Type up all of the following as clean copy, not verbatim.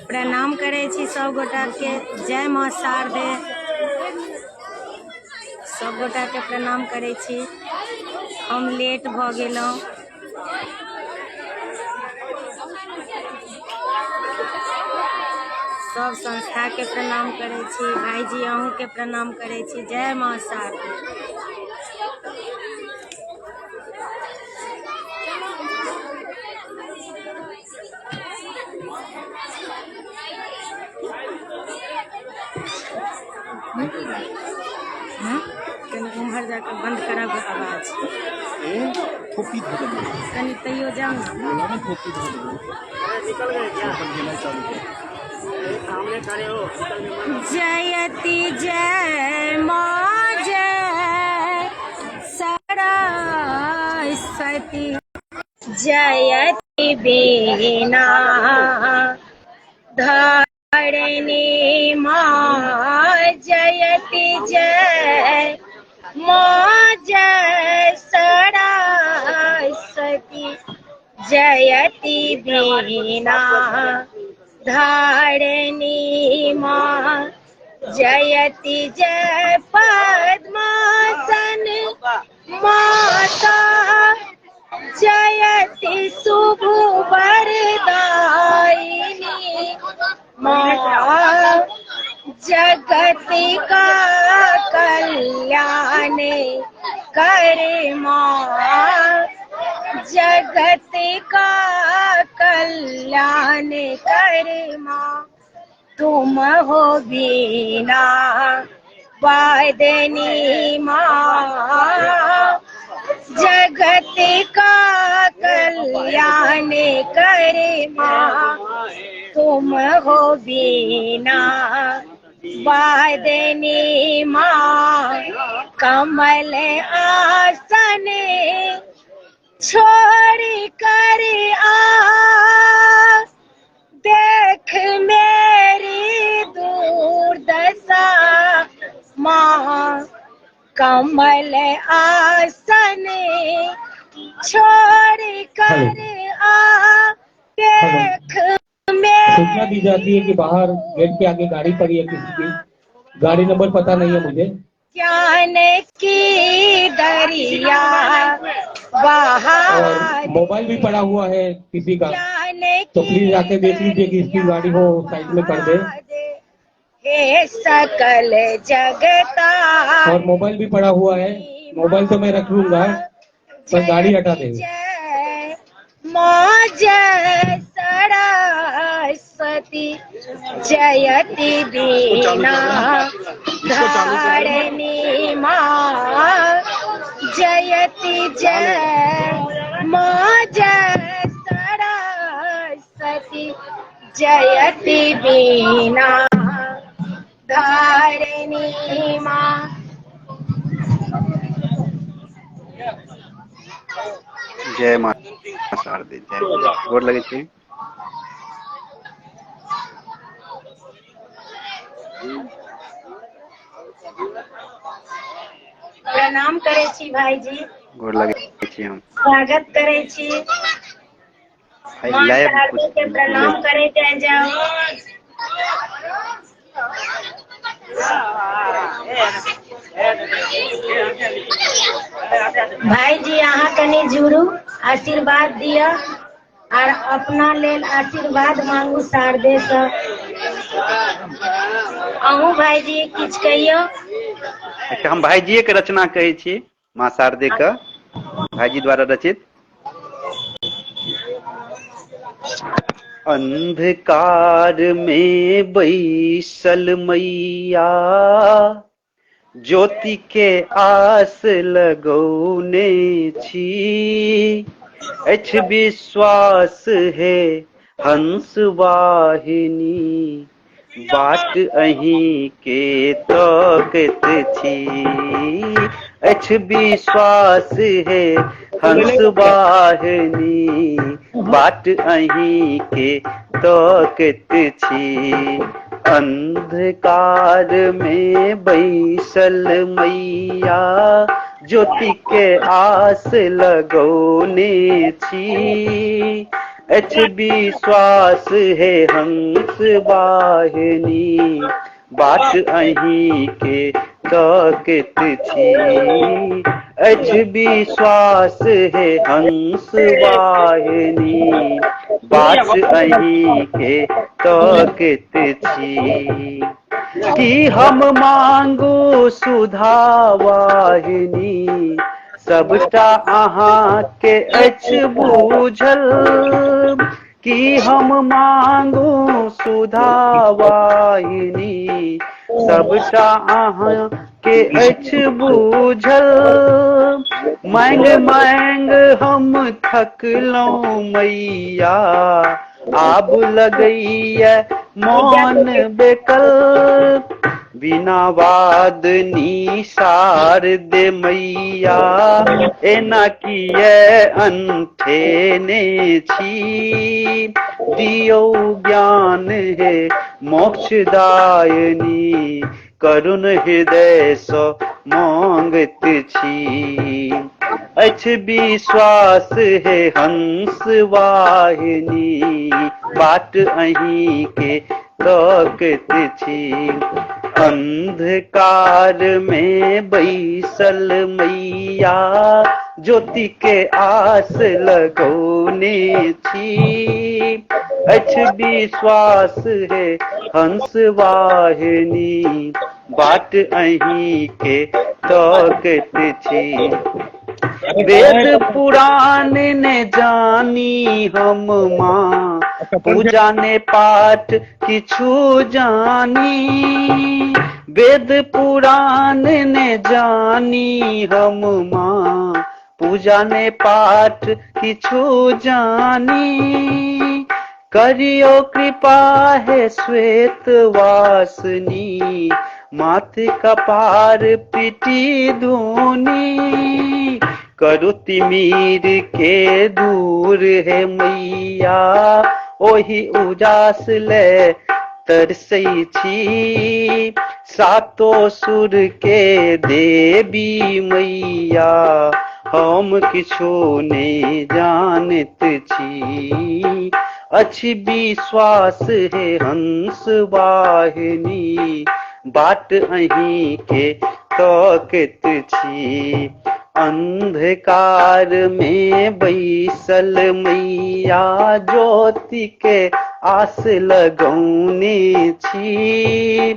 प्रणाम करे छी सब गोटा के। जय माँ शारदे। सब गोटा के प्रणाम करे छी। हम लेट भ गेलहुँ। सब संस्था के प्रणाम करे छी। भाईजी अहूँ के प्रणाम करे छी। जय माँ शारदे। उम्हर जाकर बंद करब आवाज। कनी तैयो जाओ ना। जयति जय माँ जय सरस्वती। जयति बीना धारिणी माँ। जयति जय माँ जय सरस्वती। जयति बीना धारिणी माँ। जयति जय पद्मासन माता। जयति शुभ वरदायिनी माँ। जगति का कल्याण कर माँ। जगति का कल्याण कर माँ। तुम हो बीना वादनी माँ। जगति का कल्याण कर माँ। तुम हो बीना वादनी माँ। कमल आसन छोड़ कर आ। देख मेरी दुर्दशा माँ। कमल आसन छोड़ कर आ। देख सूचना दी जाती है कि बाहर गेट के आगे गाड़ी पड़ी है किसी की। गाड़ी नंबर पता नहीं है मुझे। ज्ञान की दरिया बाहर। मोबाइल भी पड़ा हुआ है किसी का, तो प्लीज आके देख लीजिए कि इसकी गाड़ी हो साइड में कर दे। हे सकल जगता। और मोबाइल भी पड़ा हुआ है। मोबाइल तो मैं रख लूंगा, पर गाड़ी हटा देंगे। माँ जय सरस्वती। जयति बीना धारिणी माँ। जयति जय माँ जय सरस्वती। जयति बीना धारिणी माँ। जय माँ शारदे। जय गोर लगे छी। प्रणाम करे छी भाईजी। गोर लगे छी हम। स्वागत करे छी। माँ शारदे के प्रणाम करे जाओ। भाईजी अहाँ कनी जुड़ू, आशीर्वाद दिया और अपना लेल आशीर्वाद मांगू शारदे से। अहूँ भाईजी किछ कहियो। अच्छा, हम भाईजीए के रचना कहै छी। माँ शारदे के भाईजी द्वारा रचित। अंधकार में बैसल मैया। ज्योति के आस लगौने छी। अछि विश्वास है हंस वाहिनी। बाट अहीं के तकैत छी, अछि विश्वास है हंस वाहिनी, बाट अहीं के तकैत छी। अंधकार में बैसल मैया, ज्योति के आस लगौने छी, अछि विश्वास है हंस वाहिनी, बाट अहीं के तकैत छी, अछि विश्वास है हंस वाहिनी, बाट अहीं के तकैत छी। कि हम मांगू सुधा वाहिनी, सबटा अहाँ के अछि बूझल, कि हम मांगू सुधा वाहिनी, सबटा अहाँ के अछि बूझल। मांग मांग हम थकलहुँ मैया, आब लगैया मन बेकल, बिना वाद निसार दे मैया, एना किए अंठेने छी, दियौ ज्ञान है मोक्षदायिनी, करुण हृदय सँ मांगैत छी, अछि विश्वास है हंस वाहिनी, बाट अहीं के तकैत छी। अंधकार में बैसल मैया, ज्योति के आस लगौने छी, अछि विश्वास है हंस वाहिनी, बाट अहीं के तकैत छी। वेद पुराण ने जानी हम माँ, पूजा ने पाठ किछु जानी, वेद पुराण ने जानी हम माँ, पूजा ने पाठ किछु जानी, करियो कृपा है श्वेत वासनी, माथ कपार पिटी धुनी, करु तिमिर के दूर है मैया, ओहि उजास ले तरसै छी, सातो सुर के देवी मैया, हम किछु नहीं जानैत छी, अछि विश्वास है हंस वाहिनी, बाट अहीं के तकैत छी। अंधकार में बैसल मैया, ज्योति के आस लगौने छी,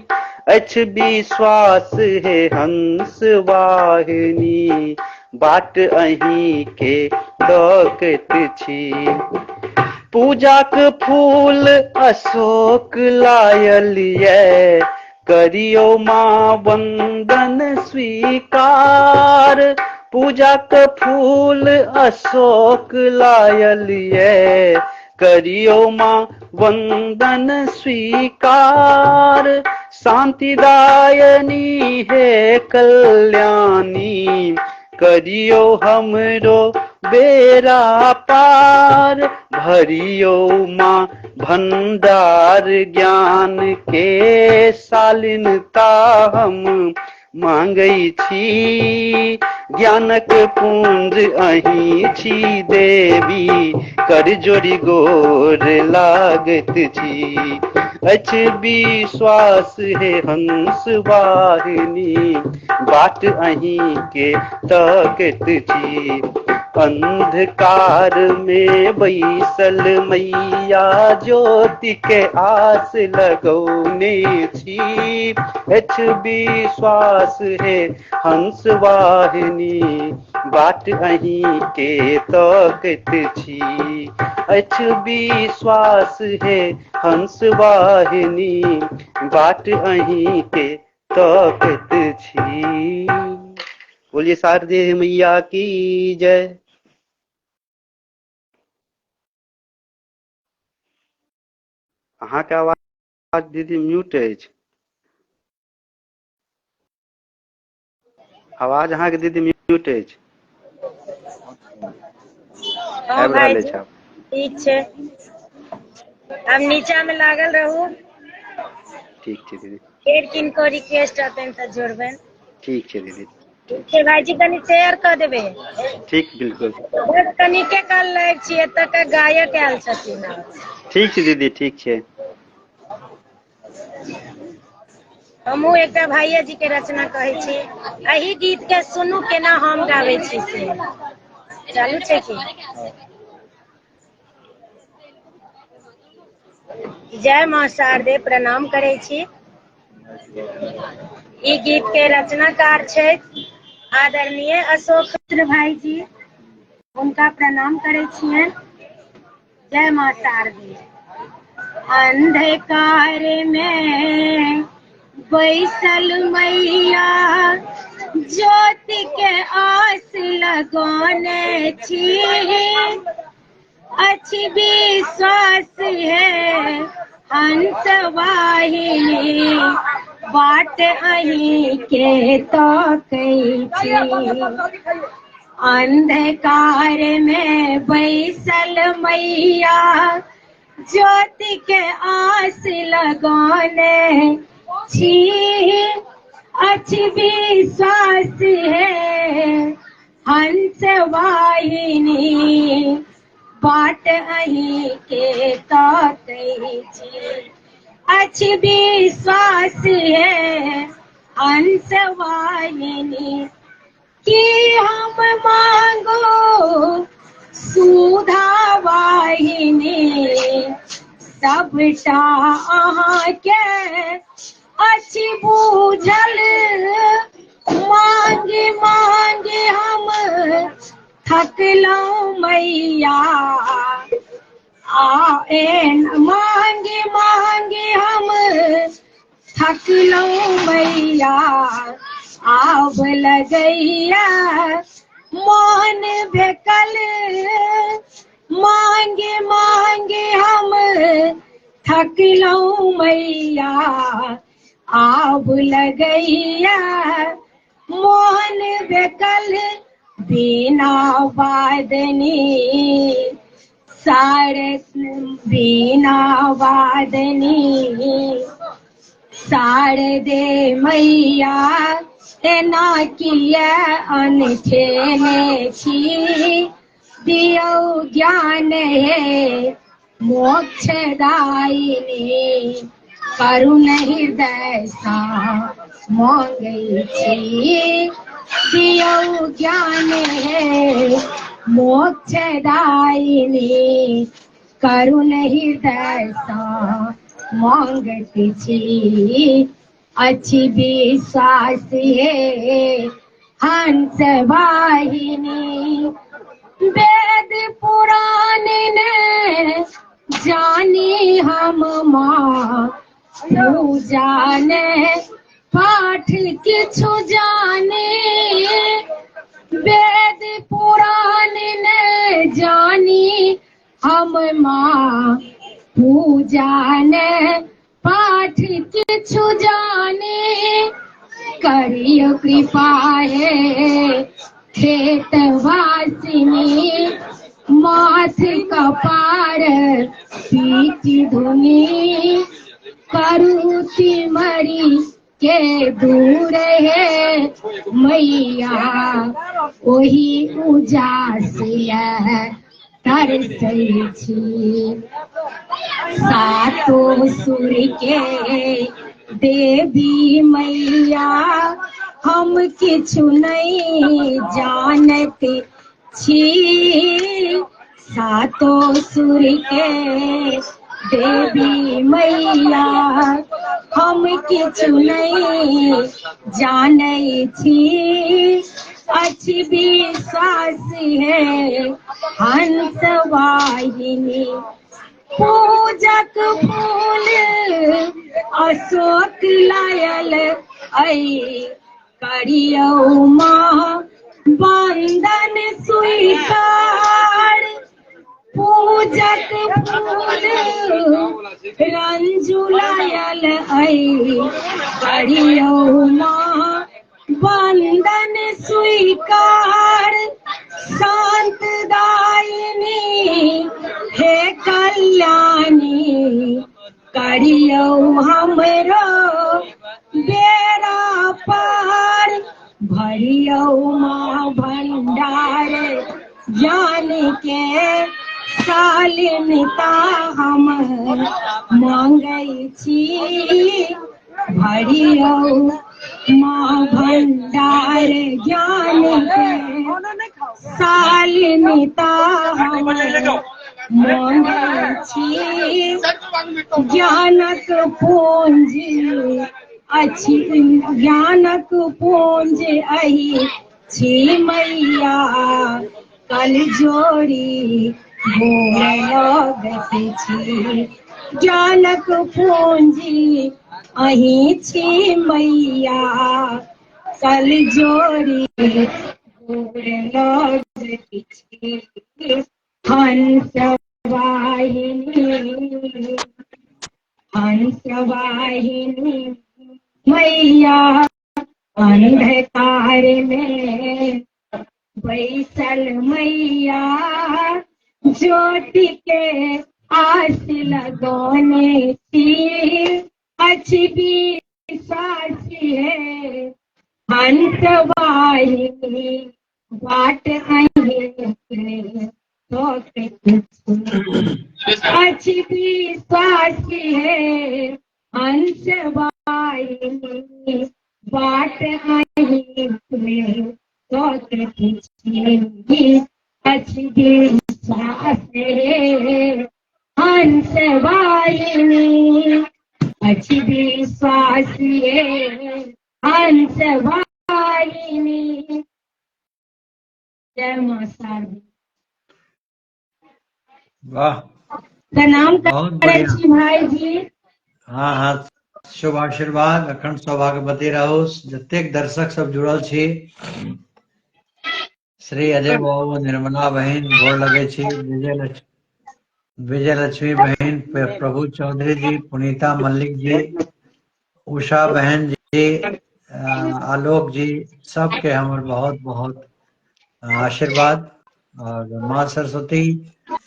अछि विश्वास है हंस वाहिनी, बाट अहीं के तकैत छी। पूजाक फूल अशोक लायल ये, करियो माँ वंदन स्वीकार, पूजाक फूल अशोक लायल ये, करियो माँ वंदन स्वीकार, शांतिदायनी है कल्याणी, करियो हमरो बेरा पार, भरियो माँ भंडार ज्ञान के, शालीनता हम मांगै छी, ज्ञानक पुंज अहीं छी देवी, कर जोड़ी गोर लागैत छी, अछि विश्वास है हंस वाहिनी, बाट अहीं के तकैत छी। अंधकार में बैसल मैया, ज्योति के आस लगौने छी, अछि विश्वास है हंस वाहिनी, बाट अहीं के तकैत छी, अछि विश्वास है हंस वाहिनी, बाट अहीं के तकैत छी। बोलिए शारदे मैया की जय। अहाँ के आवाज दीदी म्यूट अछि। आवाज अहाँ के दीदी म्यूट अछि। हाँ आबि रहल भाईजी अछि आब। ठीक है। अब नीचा में लागल रहू। ठीक छै दीदी। फेर किनको रिक्वेस्ट अतन तऽ जोड़बनि। ठीक छै दीदी। ठीक छै भाईजी, कनि शेयर कऽ देबै। ठीक बिल्कुल। बस कनिके काल लाइव छियै, एतऽ के गायक आयल छथिन। ठीक छै दीदी, ठीक छै। हमहूँ एकटा भाइये जी के रचना कहै छी। एही गीत के सुनू केना हम गाबै छी से। चालू छै की? जय मां शारदे, प्रणाम करै छी। ई गीत के रचनाकार छै आदरणीय अशोक मिश्र भाईजी। हुनका प्रणाम करै छियनि। जय मां शारदे। अंधकार में बैसल मैया ज्योति के आस लगौने छी। अच्छी विश्वास है हंस वाहिनी, बाट अहीं के ताकै छी। अंधकार में बैसल मैया ज्योति के आस लगौने छी। अच्छी विश्वास है हंस वाहिनी, बाट अहीं के ताकै छी। अच्छी विश्वास है हंस वाहिनी, कि हम मांगो सुधा वाहिनी, सबटा अहाँके अच्छी बूझल। मांगे मांगे हम थकलहुँ मैया, मांगे मांगे हम थकलहुँ मैया। आब लगैया मोहन बेकल, मांगे मांगे हम थकलहुँ मैया। आब लगैया मोहन बेकल, बिना वादनी बिना वादनी शारदे मैया, एना किया अनठेने छी। दियौ ज्ञान हे मोक्षदायिनी, करुण हृदय सा मांगै छी। दियौ ज्ञान हे मोक्षदायिनी, करुण हृदय सा मांगत छी। अच्छी विश्वास है हंस वाहिनी, वेद पुराण ने जानी हम माँ, पूजा ने पाठ किछु जाने। वेद पुराण ने जानी हम माँ, पूजा ने पाठ किछु जाने। करियो कृपा है खेत वासिनी, माथ कपार पीठ धुनी। करुति मरी के दूर है मैया, ओही उजासिया तरसै छी। सातो सुर के देवी मैया, हम किछु नहीं जानत छी। सातो सुर के देवी मैया, हम किछु नहीं जानै छी। अच्छी विश्वास है हंस वाहिनी, पूजक फूल अशोक लायल ऐ। करियौ माँ वंदन स्वीकार, पूजक रंजुलायल आई करियो माँ बंदन स्वीकार शांत दायिनी हे कल्याणी करियो हमरो बेड़ा पार भरियो माँ भंडार जान के सालिनता हम मांगै छी भरियो माँ भंडार ज्ञान के सालिनता हम मांगै छी ज्ञानक पूंजी अच्छी ज्ञानक पूंज अहि छी मैया कल जोड़ी गोर लगत छी ज्ञानक पूंजी अहि छी मैया कल जोड़ी गोर लगत छी हंस वाहिनी हंस वाहिनी मैया अंधकार में बैसल मैया ज्योति के आस लगौने थी अच्छी भी सासी है हंस वाहिनी बाट अच्छी भी सासी है हंस वाहिनी बाट अच्छी भी सासी है हंस वाहिनी अच्छी भी सासी है हंस वाहिनी। जय मां शारदा। वाह, प्रणाम बहुत करै बढ़िया। छी भाई जी। हाँ हाँ, शुभ आशीर्वाद, अखंड सौभाग्यवती रहू। जतेक दर्शक सब जुड़ल छी, श्री अजय बाबू, निर्मला बहन गोर लगे छी, विजय लक्ष्मी बहन, प्रभु चौधरी जी, पुनीता मल्लिक जी, उषा बहन जी, आलोक जी, सबके हमर बहुत बहुत आशीर्वाद। और माँ सरस्वती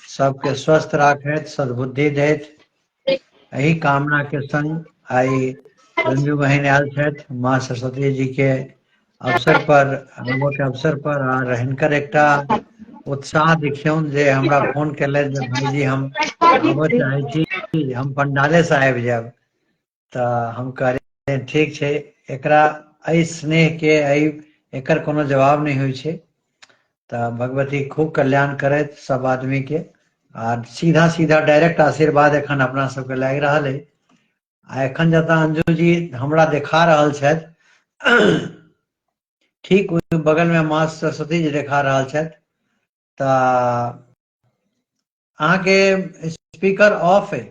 सबके स्वस्थ राखैत, सद्बुद्धि दैत, यही कामना के संग आई रंजू बहन आयल छथि माँ सरस्वती जी के अवसर पर, आबऽ के अवसर पर। और हिनकर एकटा उत्साह देखियौन जे हमरा फोन केलथि जे भाईजी हम आबऽ चाहै छी, हम पंडाले से आबि जायब। तऽ हम कहलियै ठीक छै, एकरा एहि स्नेह के एकर कोनो जवाब नहीं होइ छै। तऽ भगवती खूब कल्याण करैत सब आदमी के, आ सीधा सीधा डायरेक्ट आशीर्वाद एखन अपना सबके लागि रहल है। आ एखन जतऽ अंजू जी हमरा देखा रहल छथि, ठीक ओहि बगल में माँ सरस्वती जी देखा रहल छथि। तऽ अहाँके स्पीकर ऑफ है।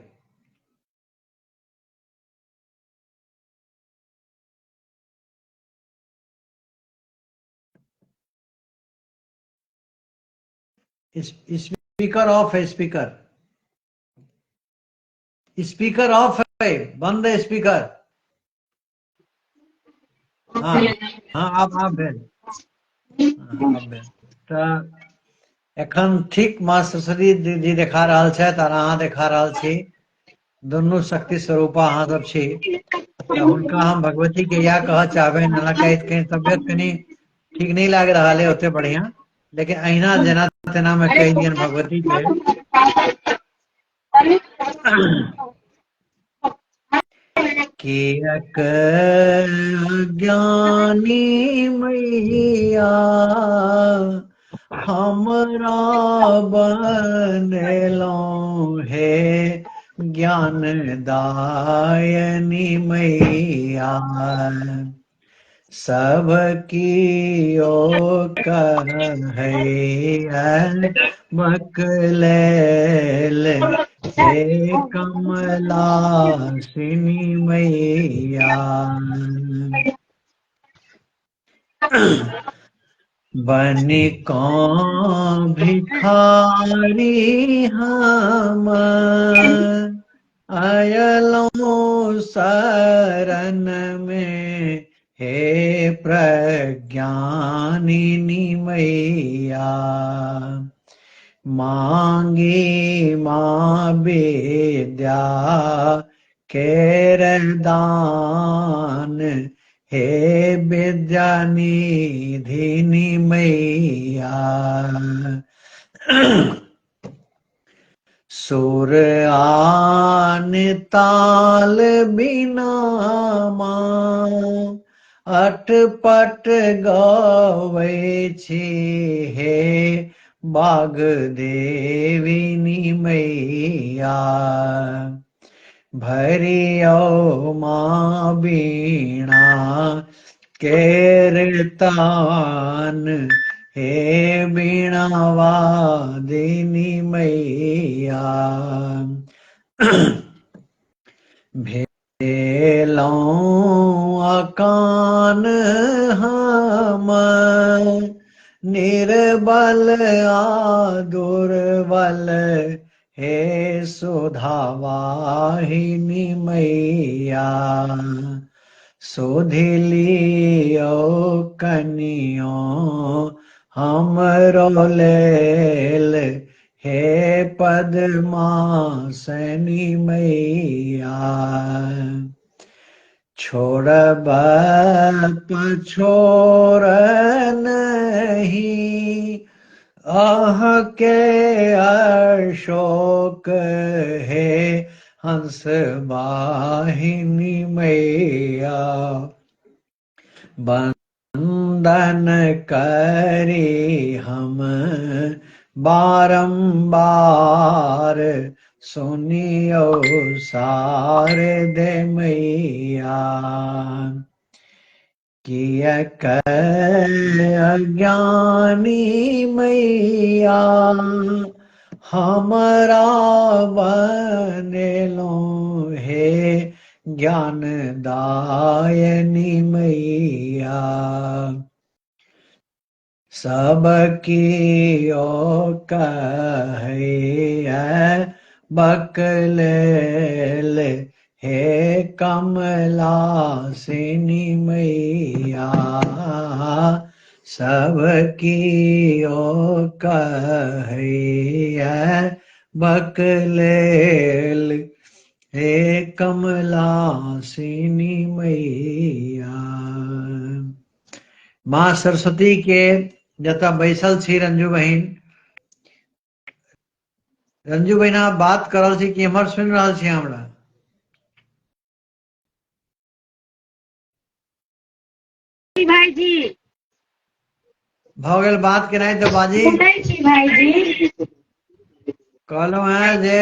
स्पीकर ऑफ है, स्पीकर ऑफ है, बंद है स्पीकर। हाँ हाँ, आप भेल। तऽ एखन ठीक माँ सरस्वती जी देखा रहल छथि और अहाँ देखा रहल छी, दुनू शक्ति स्वरूपा अहाँ सब छी। तऽ हुनका हम भगवती के इएह कहऽ चाहबनि, हालांकि कहीं तबियत कनी ठीक नहीं लाग रहा है ओते बढ़िया, लेकिन अहिना जेना तेना में कह दियन भगवती के कियक ज्ञानी मैया हमरा बनेलौं हे ज्ञान दायनी मैया। सब कियो कहै बकलेल हे कमलासिनी मैया। बनिको भिखारी हम अयलौं शरण में, हे प्रज्ञानिनी मैया। मांगी माँ विद्या केर दान, हे विद्यानिधिनी मैया। सुर आन ताल बिना माँ अटपट गावे छी, हे बागदेविनी मैया। भरियो माँ बीणा कीर्तन, हे बीणा वादिनी मैया। भेलौं अकान हम निर्बल आ दुर्बल, हे सुधावाहिनी मैया। सुधिलियो कनियो हमरो लेल, हे पद्मासनी मैया। छोड़ब पछोड़ नहीं के अशोक, हे हंस वाहिनी मैया। बंदन करी हम बारंबार, सुनियो शारदे मैया। कियक अज्ञानी मैया, हमरा बनेलों, हे ज्ञानदायनी मैया। सबकी ओ कहे बकलेल, हे कमलासिनी मैया। सबकी ओ कहे बकलेल, हे कमलासिनी मैया। माँ सरस्वती के जतऽ बैसल छी रंजू बहिन, रंजू बहिन आप बात कर रहल छी कि हमर सुनि रहल छी हमरा? भाईजी भऽ गेल बात केनाइ तऽ बाजी। सुनै छी भाईजी। कहलहुँ हैं जे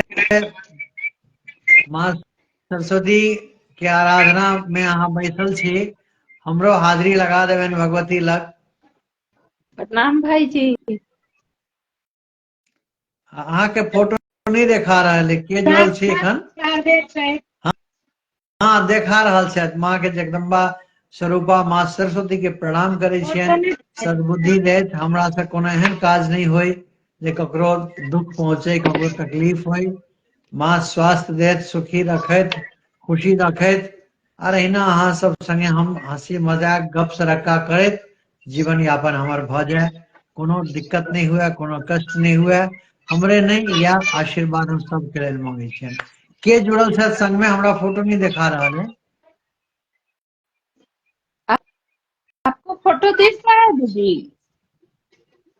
माँ सरस्वती के आराधना में अहाँ बैसल छी, हमरो हाजिरी लगा देबनि भगवती लग। प्रणाम भाईजी। अहाँ के फोटो नहीं देखा रहल है, के जुड़ल छी एखन? हाँ देखा रहल छथि। माँ के जगदम्बा स्वरूपा माँ सरस्वती के प्रणाम करे छियनि, सद्बुद्धि देत, हमरा से कोनो एहन काज नहीं होय जे ककरो दुख पहुंचे, ककरो तकलीफ होय। माँ स्वास्थ्य देत, सुखी रखैत, खुशी रखैत, और अहिना अहाँ सब संगे हम हंसी मजाक गप सरक्का करैत जीवन यापन हमर भ जाए, कोनो दिक्कत नहीं हुए, कोनो कष्ट नहीं हुए, हमरे नहीं, या आशीर्वाद हम सबके लेल मांगे छियनि। के जुड़ल छथि संग में? हमरा फोटो नहीं दिखा रहा है। आपको फोटो दिख रहा है दीदी?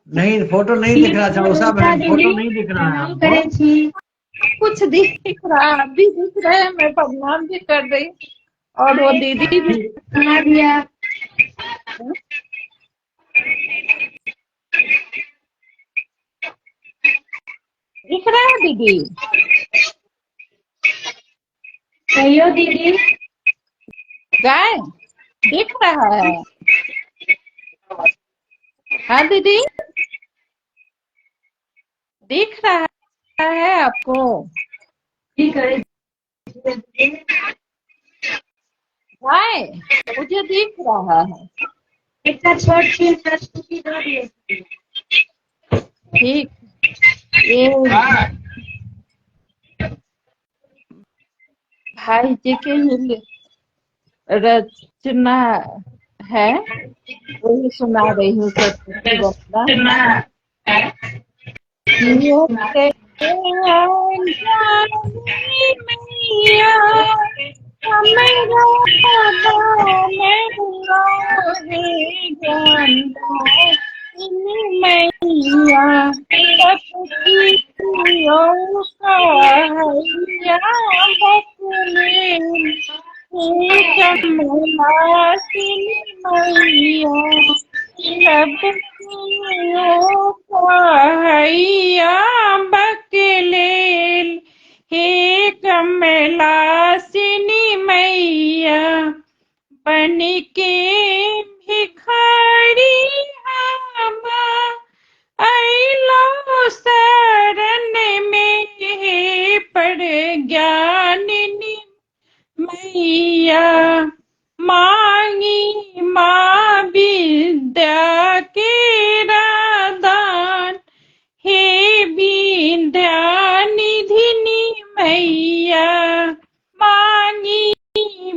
नहीं, फोटो नहीं दिख रहा था उषा बहन, फोटो नहीं दिख रहा है हमको। कुछ दिख रहा है, अभी दिख रहे हैं, मैं प्रणाम भी कर रही और वो दीदी भी दिख रहा है दीदी। कहियो दीदी गाय दिख रहा है? हाँ दीदी दिख रहा है आपको? ठीक है गाय मुझे दिख रहा है। एक छोट छीन प्रस्तुति दो दिए। ठीक। ये भाई जी के ही रचना है, वही सुना रही हूँ सरस्वती वंदना। ये मैया हमरा मैया सबकी हैया बकलेल हे कमलासिनी मैया बनिके भिखारी हम अइलो शरण में हे प्रज्ञानिनी मैया मांगी माँ विद्या के दान हे विद्या निधिनी मैया मांगी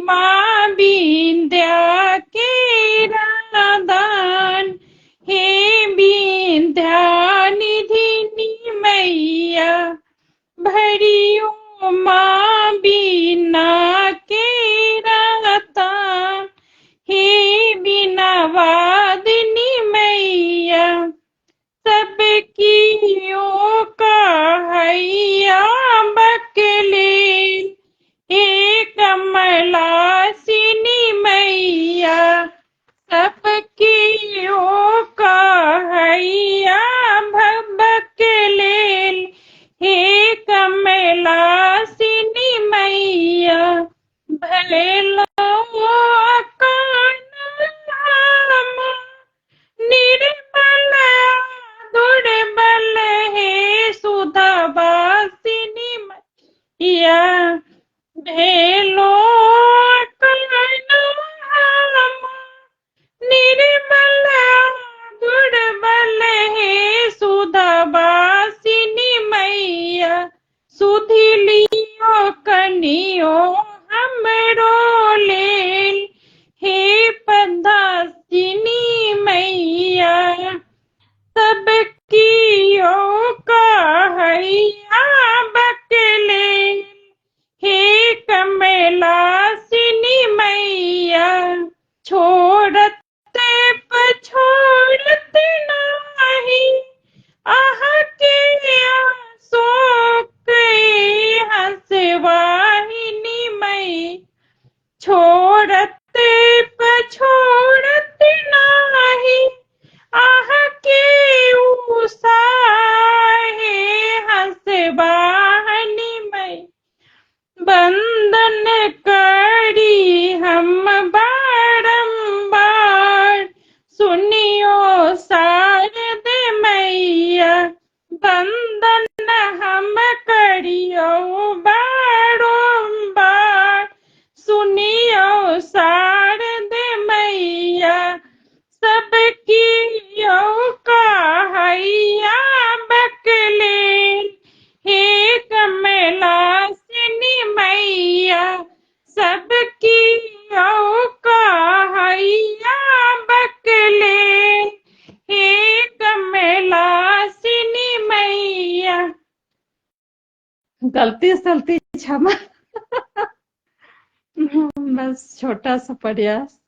माँ विद्या के दान हे विद्या निधिनी मैया भरियो माँ बिना के रहता हे बिना वादिनी मैया सबकी का हैया बकलेल हे कमलासिनी मैया सबकी का हैया बकलेल हे कमलासिनी मैया भले निर्मल दुर्बल हे सुधावासिनी मैया भेलो निर्मल दुर्बल हे सुधावासिनी मैया सुधिलियो कनियो हमरो लेल हे पदासिनी मैया सबकी का हैया बकलेल हे कमलासिनी मैया छोड़ते पछोड़ते नाही आह के शोक हंसवाहिनी मई छोड़ते पछोड़ते नाही आह के उसाहे हंसवाहिनी मई बंदन करी हम बारंबार सुनियो शारद मैया बंदन हम करियो बारंबार सुनियो शारद मैया सबकी का हैया बकलेल हे कमलासिनी मैया सबकी का हैया बकलेल हे कमलासिनी मैया। गलती सलती क्षमा। बस छोटा सा प्रयास।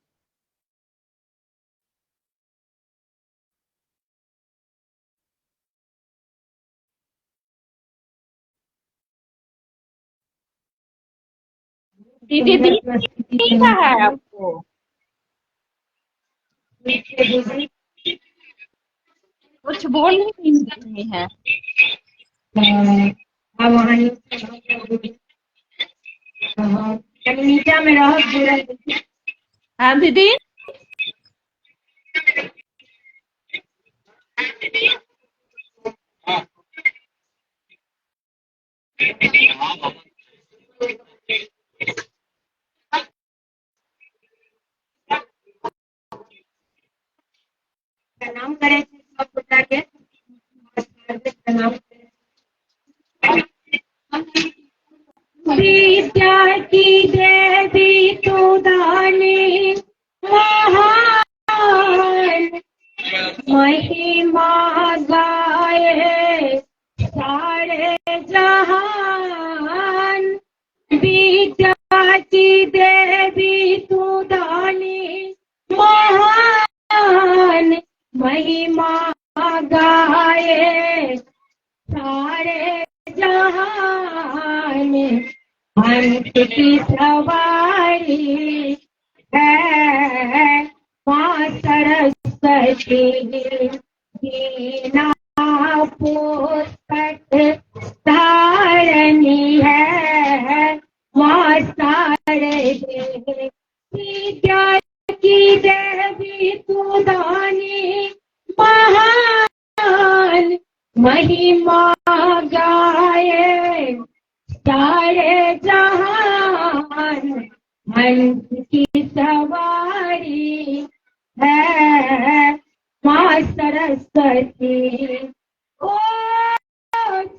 दीदी दिख रहा है आपको? कुछ बोल नहीं रही है। अब वहाँ नीचा में रहो। हाँ दीदी विद्या की देवी तू दानी महान, महिमा गाए सारे जहान। विद्या की देवी तू दानी महान, महिमा गाए सारे जहान। हंस की सवारी है माँ सरस्वती, वीणा पुस्तक धारणी है माँ शारदे। विद्या की देवी तू दानी महान, महिमा गाए सारे जहान। हंस की सवारी है माँ सरस्वती। ओ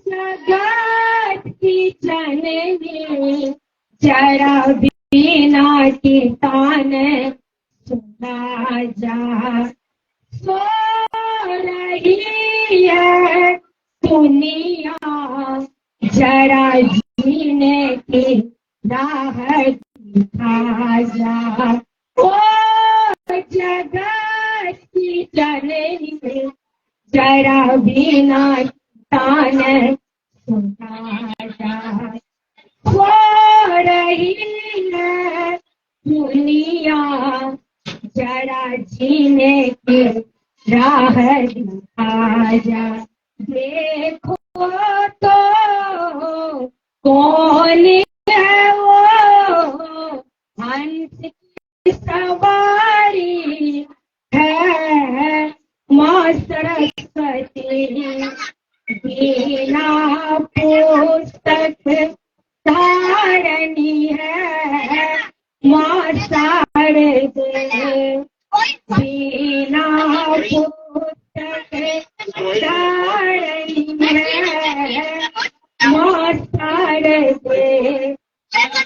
जगत की जननी, जरा वीणा की तान सुना जा। सो रही है दुनिया, जरा जीने की राह दिखा जा। ओ जगत की जननी, जरा वीणा तान सुना जा। सो रही है दुनिया, जरा जीने की राह दिखा जा। देखो तो कौन है वो हंस की सवारी है माँ सरस्वती। वीणा पुस्तक धारणी है माँ शारदे। वीणा पुस्तक धारणी है माँ शारदे।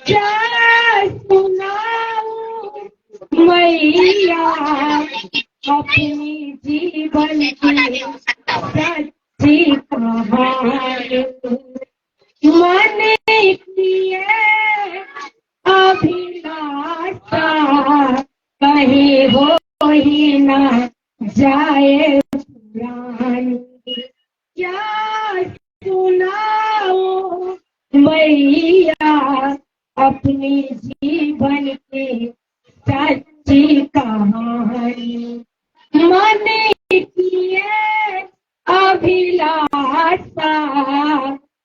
क्या सुनाऊं मैया अपनी जीवन की सच्ची कहानी। मन किए अभिलाषा कहीं हो ही ना जाए पुरानी। क्या सुनाओ मैया अपनी जीवन की सच्ची कहानी। मन किए अभिलाषा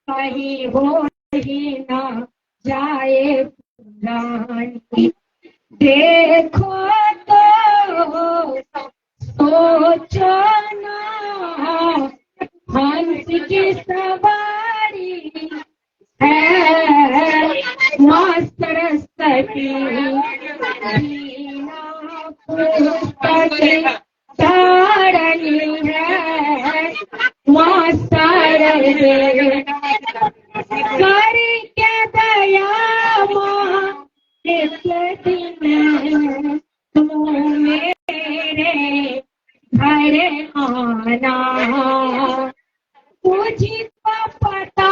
कहीं हो ही ना जाए पुरानी। देखो तो सोचो ना हंस की सवारी है माँ सरस्वती। वीणा पुस्तक धारणी है माँ शारदे। करके दया माँ एक दिन तू मेरे घर आना। मुझको पता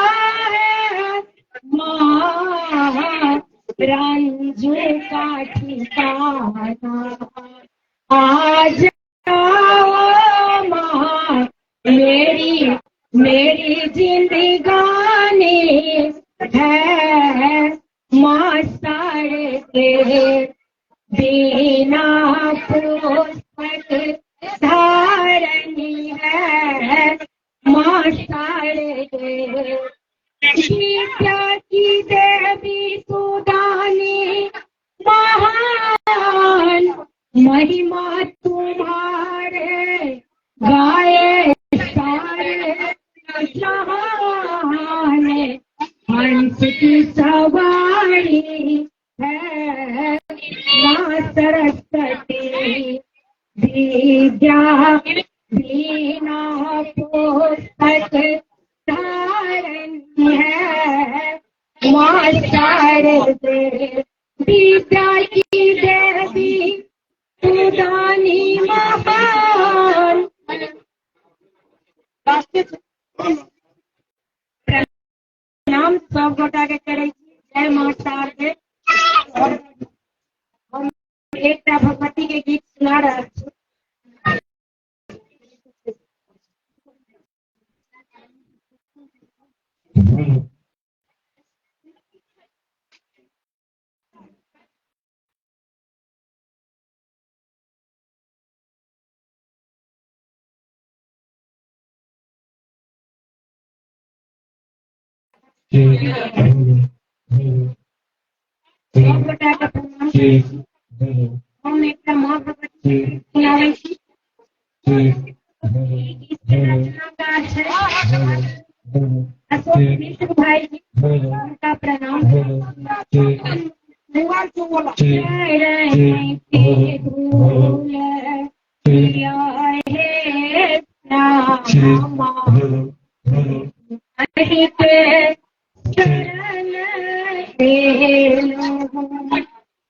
है माँ रंजू का ठिकाना। आ जाओ माँ मेरी जिंदगानी है माँ शारदे। वीणा पुस्तक धारणी है माँ शारदे। विद्या की देवी तू दानी महान, महिमा तुम्हारे गाए सारे जहान। हंस की सवारी है माँ सरस्वती। विद्या वीणा पुस्तक धारणी है माँ शारदे विद्या की देवी तू दानी महान। प्रणाम सब गोटा के करे छी। जय माँ शारदे। हम एक भगवती के गीत सुना रहा छी। सब गोटा के प्रणाम। हम एक माँ भगवती सुनावे छी। इसके रचनाकार है अशोक मिश्र भाई जी, उनका प्रणाम।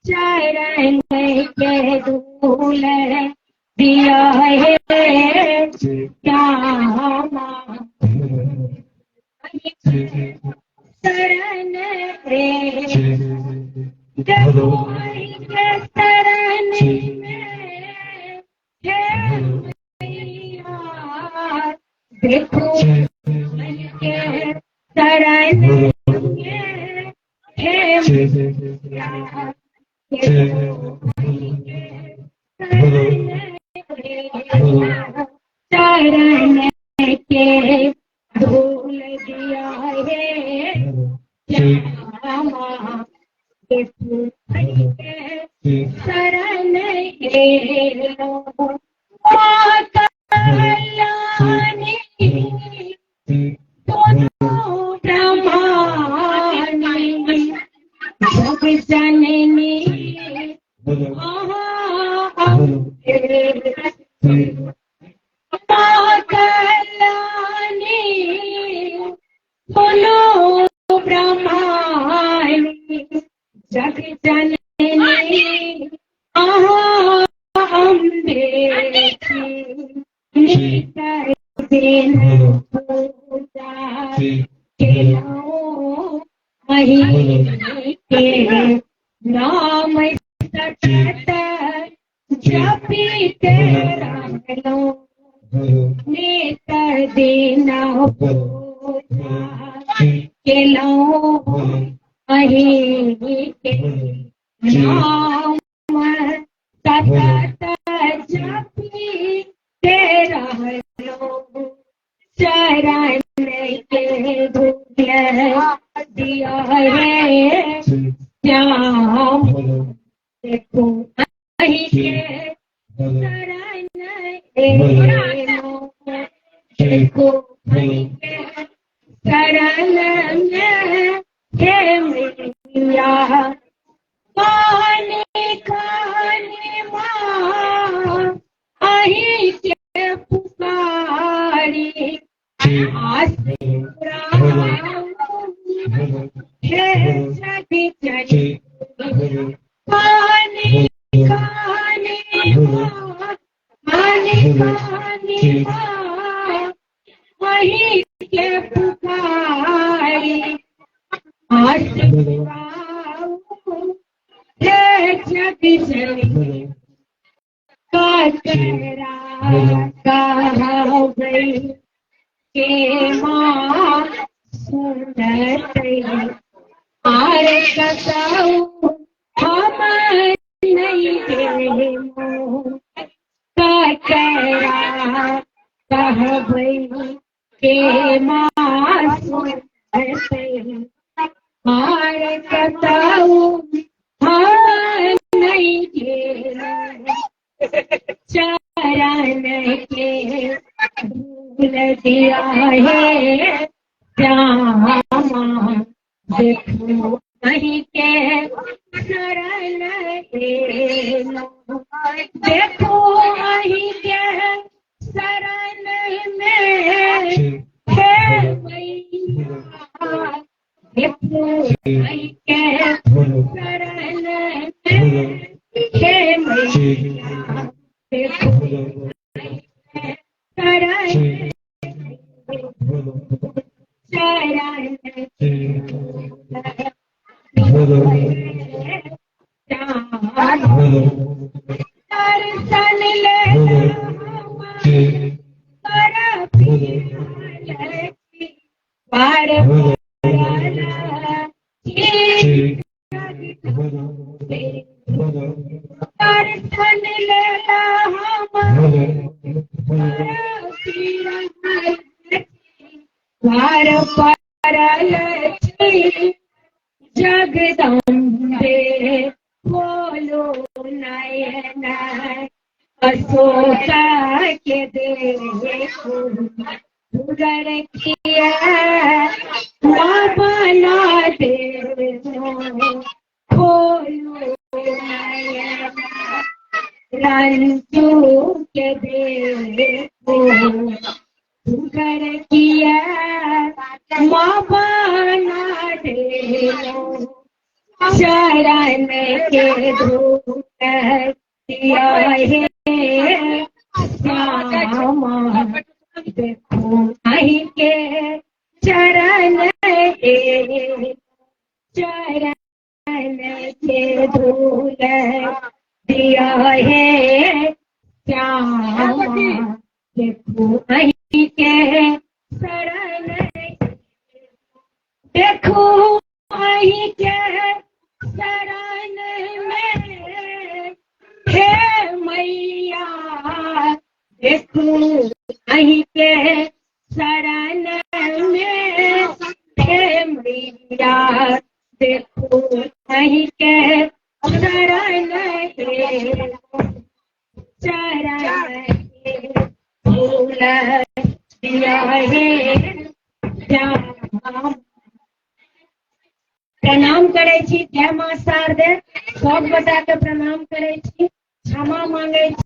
चरण के धूल दिया है श्यामा शरण रे जगोई के शरण में है मैया। देखो के शरण में है मैया। चरण के धूल दिया है श्यामा। देखो शरण के लोग कल्याणी दोनों ब्रह्मानी जग जननी कल्याणी दोनों ब्रह्मानी जग जननी अम्बे दिन पूजा के नाम सतत जपीते रहो नेत देना पूजा के लो अहि के नाम सतत जपीते रहो। चरण के धूल दिया है श्याम। देखो अहि के शरण देखो अहि के शरण में है मैया। काने काने माँ अहि के पुकारी आस है जग जनी। काने काने माँ काने काने माँ वही के पुकारी आस है जग जनी। कचरा कहा गई के माँ सुंदर आर कसाऊ हम नहीं दे मोह। कचरा कह गई के माँ सुंदर आर कसाऊ हम नहीं दे। चरण के धूल दिया है श्यामा। देखो अहि के शरण के लो। देखो अहि के शरण में है मैया। देखो आई के शरण में हे मैया देखो शरण दर्शन ले बार दर्शन लेना बार परल जगदम्बे बोलो नयन अशोका के देखो उगर किया बना दे खोलो नयन रंजू के देखो उगर किया बना दे शरण के धूप दिया है श्यामा देखो आई के चरण के धूल दिया है श्यामा देखो आई के शरण देखो आई के शरण में हे मैया देखो आई के शरण में हे मैया देखो आई के शरण फूल दिया है प्रणाम करे छी जय मां शारदे सब गोटा के प्रणाम करे छी क्षमा मांगे छी।